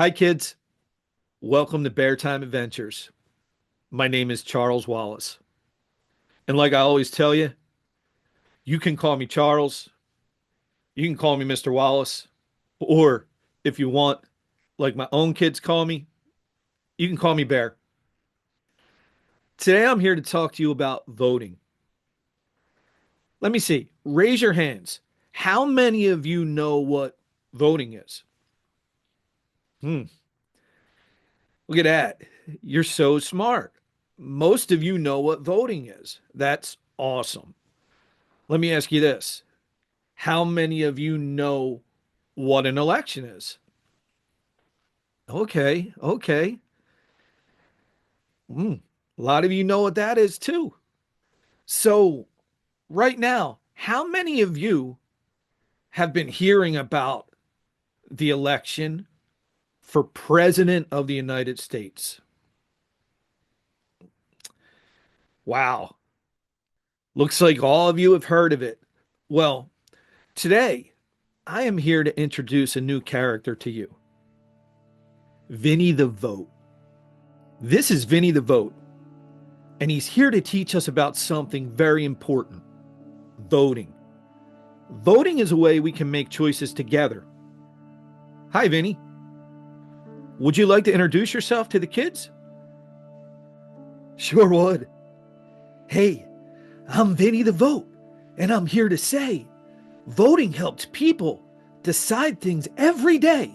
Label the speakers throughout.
Speaker 1: Hi, kids. Welcome to Bear Time Adventures. My name is Charles Wallace. And like I always tell you, you can call me Charles, you can call me Mr. Wallace, or if you want, like my own kids call me, you can call me Bear. Today I'm here to talk to you about voting. Let me see. Raise your hands. How many of you know what voting is? Hmm. Look at that. You're so smart. Most of you know what voting is. That's awesome. Let me ask you this. How many of you know what an election is? Okay. A lot of you know what that is too. So, right now, how many of you have been hearing about the election for President of the United States? Wow. Looks like all of you have heard of it. Well, today I am here to introduce a new character to you, Vinnie the Vote. This is Vinnie the Vote, and he's here to teach us about something very important: voting. Voting is a way we can make choices together. Hi, Vinnie. Would you like to introduce yourself to the kids?
Speaker 2: Sure would. Hey, I'm Vinnie the Vote, and I'm here to say voting helps people decide things every day.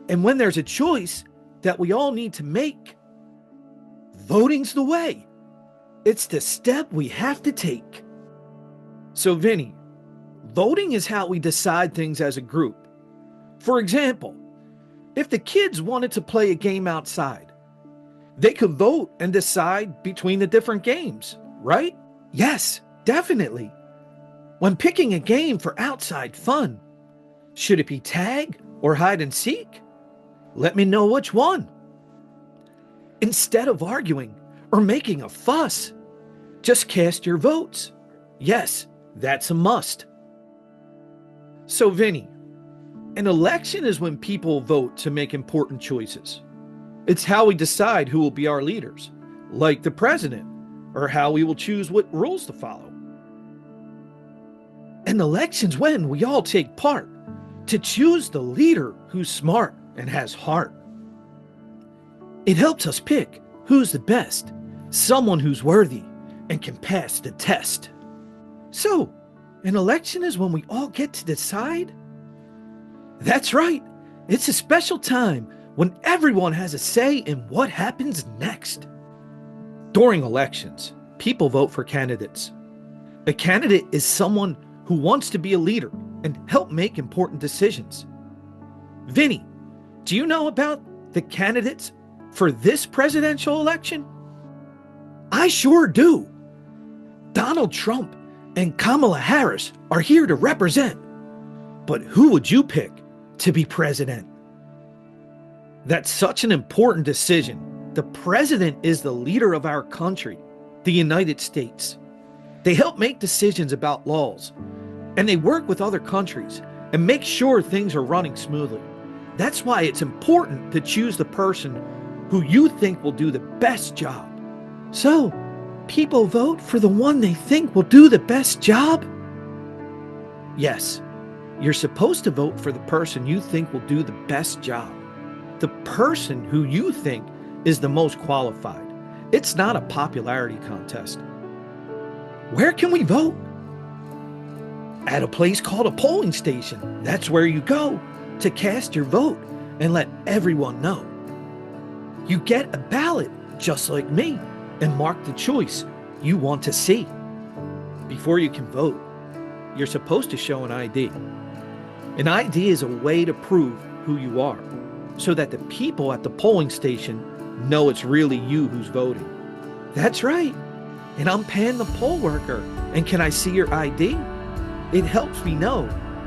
Speaker 2: And when there's a choice that we all need to make, voting's the way. It's the step we have to take.
Speaker 1: So, Vinnie, voting is how we decide things as a group. For example, if the kids wanted to play a game outside, they could vote and decide between the different games, right?
Speaker 2: Yes, definitely. When picking a game for outside fun, should it be tag or hide and seek? Let me know which one. Instead of arguing or making a fuss, just cast your votes. Yes, that's a must.
Speaker 1: So, Vinnie, an election is when people vote to make important choices. It's how we decide who will be our leaders, like the president, or how we will choose what rules to follow.
Speaker 2: An election's when we all take part to choose the leader who's smart and has heart. It helps us pick who's the best, someone who's worthy and can pass the test. So, an election is when we all get to decide? That's right. It's a special time when everyone has a say in what happens next.
Speaker 1: During elections, people vote for candidates.
Speaker 2: A candidate is someone who wants to be a leader and help make important decisions. Vinnie, do you know about the candidates for this presidential election? I sure do. Donald Trump and Kamala Harris are here to represent. But who would you pick to be president?
Speaker 1: That's such an important decision. The president is the leader of our country, the United States.
Speaker 2: They help make decisions about laws, and they work with other countries and make sure things are running smoothly. That's why it's important to choose the person who you think will do the best job. So, people vote for the one they think will do the best job? Yes, you're supposed to vote for the person you think will do the best job. The person who you think is the most qualified. It's not a popularity contest. Where can we vote? At a place called a polling station. That's where you go to cast your vote and let everyone know. You get a ballot just like me and mark the choice you want to see. Before you can vote, you're supposed to show an ID. An ID is a way to prove who you are, so that the people at the polling station know it's really you who's voting. That's right. And I'm paying the poll worker. And can I see your ID? It helps me know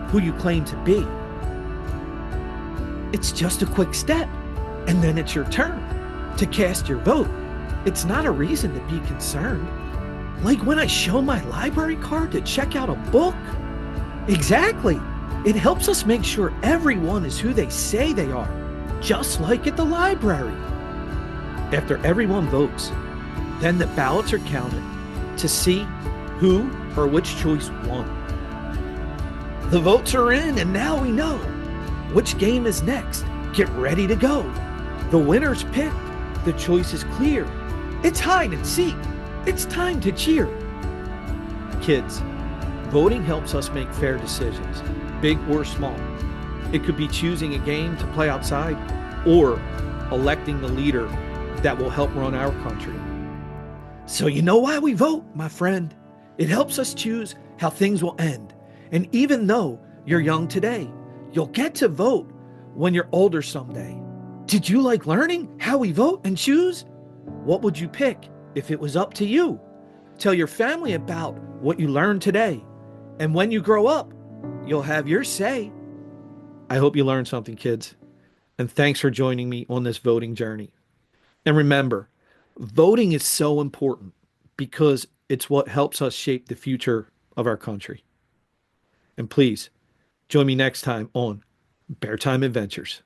Speaker 2: who you claim to be. It's just a quick step, and then it's your turn to cast your vote. It's not a reason to be concerned. Like when I show my library card to check out a book. Exactly. It helps us make sure everyone is who they say they are. just like at the library. After everyone votes, then the ballots are counted to see who or which choice won. The votes are in, and now we know which game is next. Get ready to go. The winner's picked. The choice is clear. It's hide and seek. It's time to cheer. Kids, voting helps us make fair decisions, big or small. It could be choosing a game to play outside or electing the leader that will help run our country. So you know why we vote, my friend? It helps us choose how things will end. And even though you're young today, you'll get to vote when you're older someday. Did you like learning how we vote and choose? What would you pick if it was up to you? Tell your family about what you learned today. And when you grow up, you'll have your say. I hope you learned something, kids. And thanks for joining me on this voting journey. And remember, voting is so important because it's what helps us shape the future of our country. And please, join me next time on Bear Time Adventures.